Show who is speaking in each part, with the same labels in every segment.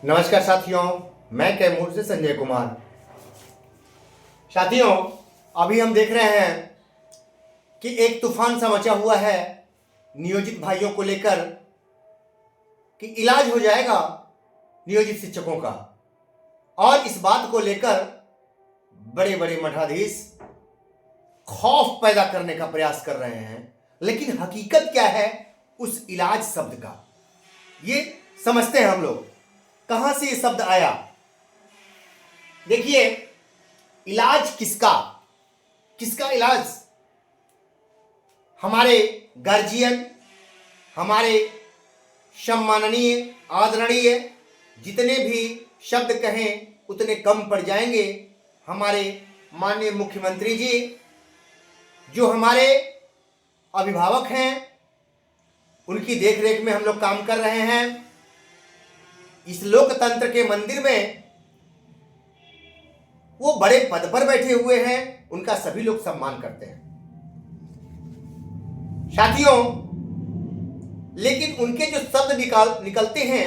Speaker 1: नमस्कार साथियों, मैं कैमूर से संजय कुमार। साथियों, अभी हम देख रहे हैं कि एक तूफान सा मचा हुआ है नियोजित भाइयों को लेकर कि इलाज हो जाएगा नियोजित शिक्षकों का, और इस बात को लेकर बड़े बड़े मठाधीश खौफ पैदा करने का प्रयास कर रहे हैं। लेकिन हकीकत क्या है उस इलाज शब्द का, ये समझते हैं हम लोग। कहां से ये शब्द आया? देखिए, इलाज किसका किसका इलाज? हमारे गार्जियन, हमारे सम्माननीय आदरणीय, जितने भी शब्द कहें उतने कम पड़ जाएंगे। हमारे माननीय मुख्यमंत्री जी, जो हमारे अभिभावक हैं, उनकी देखरेख में हम लोग काम कर रहे हैं। इस लोकतंत्र के मंदिर में वो बड़े पद पर बैठे हुए हैं, उनका सभी लोग सम्मान करते हैं साथियों। लेकिन उनके जो शब्द निकलते हैं,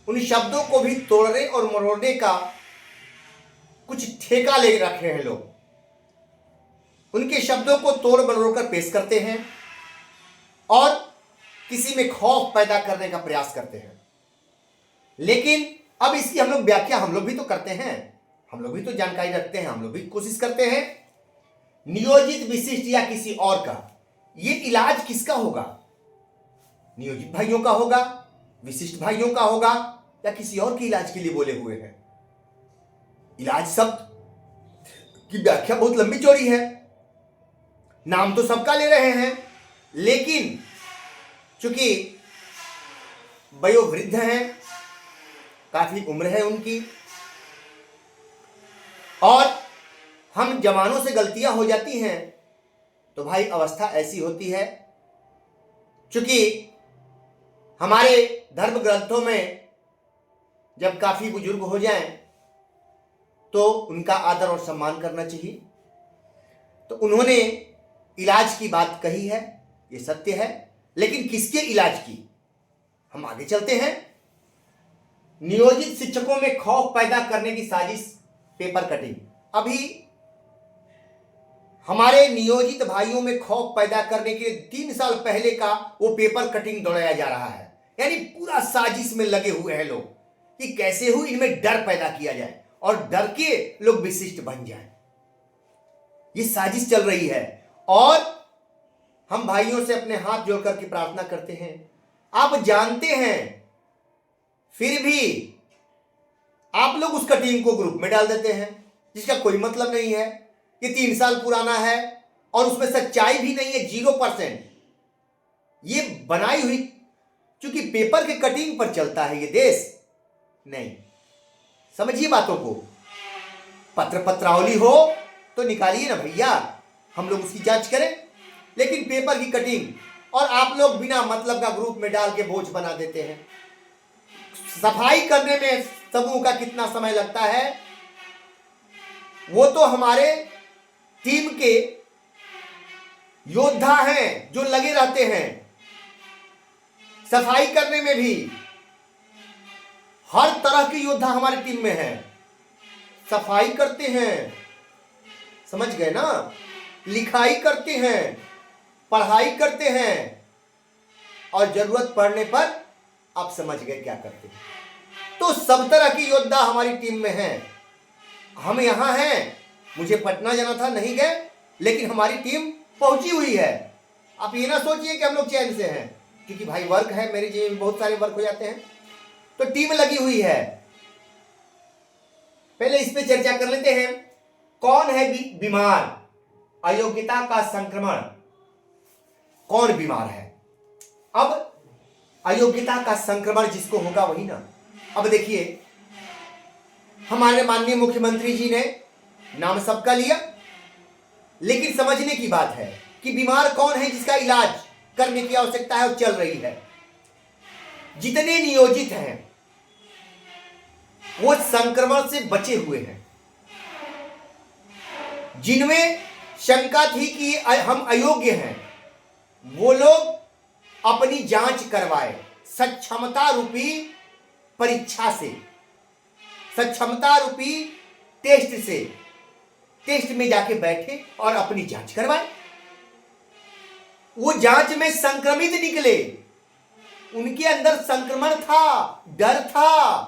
Speaker 1: उन शब्दों को भी तोड़ने और मरोड़ने का कुछ ठेका ले रखे हैं लोग। उनके शब्दों को तोड़ मरोड़ कर पेश करते हैं और किसी में खौफ पैदा करने का प्रयास करते हैं। लेकिन अब इसकी हम लोग व्याख्या हम लोग भी तो करते हैं, हम लोग भी तो जानकारी रखते हैं, हम लोग भी कोशिश करते हैं। नियोजित, विशिष्ट या किसी और का ये इलाज किसका होगा? नियोजित भाइयों का होगा, विशिष्ट भाइयों का होगा, या किसी और के इलाज के लिए बोले हुए हैं? इलाज शब्द की व्याख्या बहुत लंबी चौड़ी है, नाम तो सबका ले रहे हैं, लेकिन चूंकि वयोवृद्ध हैं, काफी उम्र है उनकी, और हम जवानों से गलतियां हो जाती हैं, तो भाई अवस्था ऐसी होती है। चूंकि हमारे धर्म ग्रंथों में जब काफी बुजुर्ग हो जाएं तो उनका आदर और सम्मान करना चाहिए। तो उन्होंने इलाज की बात कही है, ये सत्य है, लेकिन किसके इलाज की? हम आगे चलते हैं। नियोजित शिक्षकों में खौफ पैदा करने की साजिश, पेपर कटिंग। अभी हमारे नियोजित भाइयों में खौफ पैदा करने के 3 साल पहले का वो पेपर कटिंग दौड़ाया जा रहा है। यानी पूरा साजिश में लगे हुए हैं लोग कि कैसे हो इनमें डर पैदा किया जाए और डर के लोग विशिष्ट बन जाएं। ये साजिश चल रही है और हम भाइयों से अपने हाथ जोड़कर के प्रार्थना करते हैं। आप जानते हैं, फिर भी आप लोग उस कटिंग को ग्रुप में डाल देते हैं जिसका कोई मतलब नहीं है। ये 3 साल पुराना है और उसमें सच्चाई भी नहीं है, 0%। ये बनाई हुई, क्योंकि पेपर के कटिंग पर चलता है ये देश। नहीं, समझिए बातों को। पत्रावली हो तो निकालिए ना भैया, हम लोग उसकी जांच करें। लेकिन पेपर की कटिंग और आप लोग बिना मतलब का ग्रुप में डाल के बोझ बना देते हैं। सफाई करने में समूह का कितना समय लगता है, वो तो हमारे टीम के योद्धा हैं जो लगे रहते हैं। सफाई करने में भी हर तरह के योद्धा हमारी टीम में हैं, सफाई करते हैं, समझ गए ना, लिखाई करते हैं, पढ़ाई करते हैं, और जरूरत पड़ने पर आप समझ गए क्या करते हैं। तो सब तरह की योद्धा हमारी टीम में हैं। हम यहां हैं, मुझे पटना जाना था, नहीं गए, लेकिन हमारी टीम पहुंची हुई है। आप ये ना सोचिए कि हम लोग चैन से हैं, क्योंकि भाई वर्क है, मेरी जीवन में बहुत सारे वर्क हो जाते हैं, तो टीम लगी हुई है। पहले इस पे चर्चा कर लेते हैं। कौन है बीमार? अयोग्यता का संक्रमण। कौन बीमार है? अब अयोग्यता का संक्रमण जिसको होगा वही ना। अब देखिए, हमारे माननीय मुख्यमंत्री जी ने नाम सबका लिया, लेकिन समझने की बात है कि बीमार कौन है जिसका इलाज करने की आवश्यकता है और चल रही है। जितने नियोजित हैं वो संक्रमण से बचे हुए हैं। जिनमें शंका थी कि हम अयोग्य हैं, वो लोग अपनी जांच करवाए, सक्षमता रूपी परीक्षा से, सक्षमता रूपी टेस्ट में जाके बैठे और अपनी जांच करवाए। वो जांच में संक्रमित निकले, उनके अंदर संक्रमण था, डर था,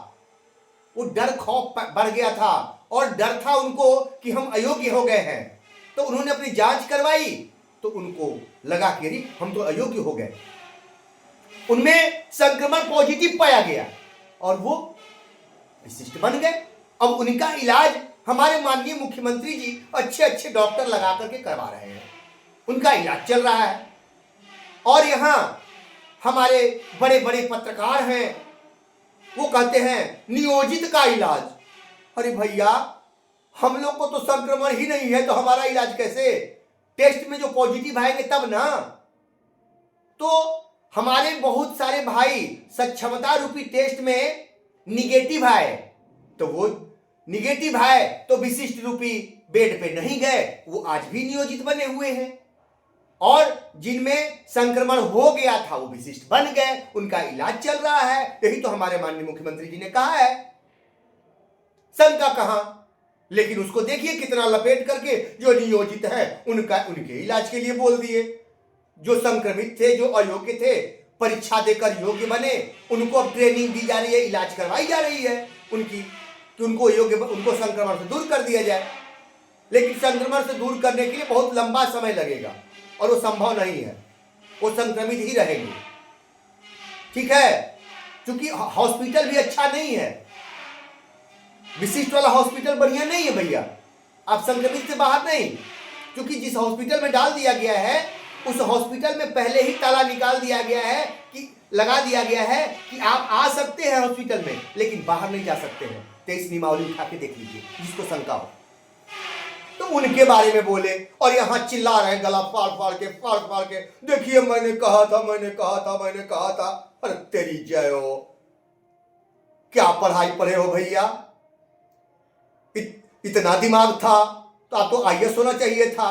Speaker 1: वो डर खौफ बढ़ गया था और डर था उनको कि हम अयोग्य हो गए हैं। तो उन्होंने अपनी जांच करवाई तो उनको लगा कि अरे हम तो अयोग्य हो गए, उनमें संक्रमण पॉजिटिव पाया गया और वो विशिष्ट बन गए। अब उनका इलाज हमारे माननीय मुख्यमंत्री जी अच्छे अच्छे डॉक्टर लगा करके करवा रहे हैं, उनका इलाज चल रहा है। और यहाँ हमारे बड़े बड़े पत्रकार हैं, वो कहते हैं नियोजित का इलाज। अरे भैया, हम लोग को तो संक्रमण ही नहीं है तो हमारा इलाज कैसे? टेस्ट में जो पॉजिटिव आएंगे तब ना। तो हमारे बहुत सारे भाई सक्षमता रूपी टेस्ट में निगेटिव आए, तो वो निगेटिव आए तो विशिष्ट रूपी बेड पे नहीं गए, वो आज भी नियोजित बने हुए हैं। और जिनमें संक्रमण हो गया था वो विशिष्ट बन गए, उनका इलाज चल रहा है। यही तो हमारे माननीय मुख्यमंत्री जी ने कहा है। शंका कहां? लेकिन उसको देखिए कितना लपेट करके जो नियोजित है उनके इलाज के लिए बोल दिए। जो संक्रमित थे, जो अयोग्य थे, परीक्षा देकर योग्य बने, उनको अब ट्रेनिंग दी जा रही है, इलाज करवाई जा रही है उनकी कि उनको संक्रमण से दूर कर दिया जाए। लेकिन संक्रमण से दूर करने के लिए बहुत लंबा समय लगेगा और वो संभव नहीं है, वो संक्रमित ही रहेंगे। ठीक है, क्योंकि हॉस्पिटल भी अच्छा नहीं है, विशिष्ट वाला हॉस्पिटल बढ़िया नहीं है भैया। आप संक्रमित से बाहर नहीं, क्योंकि जिस हॉस्पिटल में डाल दिया गया है उस हॉस्पिटल में पहले ही ताला निकाल दिया गया है कि लगा दिया गया है कि आप आ सकते हैं हॉस्पिटल में लेकिन बाहर नहीं जा सकते हैं। 23 नियमावली उठा के देख लीजिए जिसको शंका हो। तो उनके बारे में बोले और यहां चिल्ला रहे गला फाड़ फाड़ के, देखिए मैंने कहा था। अरे तेरी जय हो, क्या पढ़ाई पढ़े हो भैया? इतना दिमाग था तो आप तो IAS होना चाहिए था।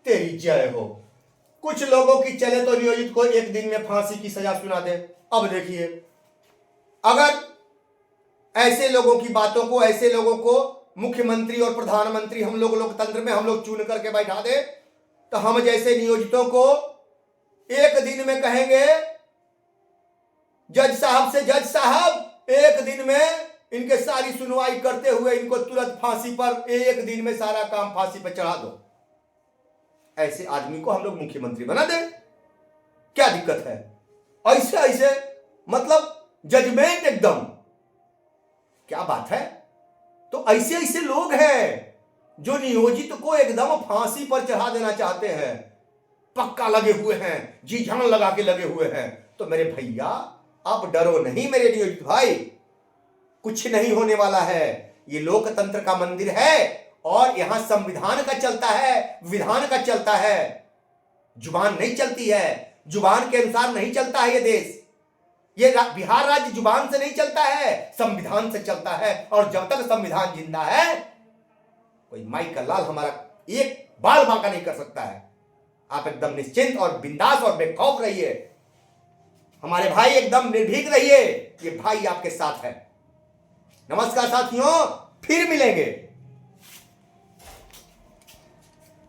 Speaker 1: तेरी जय हो। कुछ लोगों की चले तो नियोजित को 1 दिन में फांसी की सजा सुना दे। अब देखिए, अगर ऐसे लोगों की बातों को, ऐसे लोगों को मुख्यमंत्री और प्रधानमंत्री हम लोग लोकतंत्र में हम लोग चुन करके बैठा दे तो हम जैसे नियोजितों को 1 दिन में कहेंगे जज साहब से, जज साहब 1 दिन में इनके सारी सुनवाई करते हुए इनको तुरंत फांसी पर, 1 दिन में सारा काम फांसी पर चढ़ा दो। ऐसे आदमी को हम लोग मुख्यमंत्री बना दें, क्या दिक्कत है? ऐसे मतलब जजमेंट एकदम, क्या बात है। तो ऐसे लोग हैं जो नियोजित को एकदम फांसी पर चढ़ा देना चाहते हैं, पक्का लगे हुए हैं, जी जान लगा के लगे हुए हैं। तो मेरे भैया आप डरो नहीं मेरे नियोजित भाई, कुछ नहीं होने वाला है। ये लोकतंत्र का मंदिर है और यहां संविधान का चलता है, विधान का चलता है, जुबान नहीं चलती है, जुबान के अनुसार नहीं चलता है ये देश। ये बिहार राज्य जुबान से नहीं चलता है, संविधान से चलता है। और जब तक संविधान जिंदा है कोई माई का लाल हमारा एक बाल बांका नहीं कर सकता है। आप एकदम निश्चिंत और बिंदास और बेखौफ रहिए, हमारे भाई एकदम निर्भीक रहिए, ये भाई आपके साथ है। नमस्कार साथियों, फिर मिलेंगे।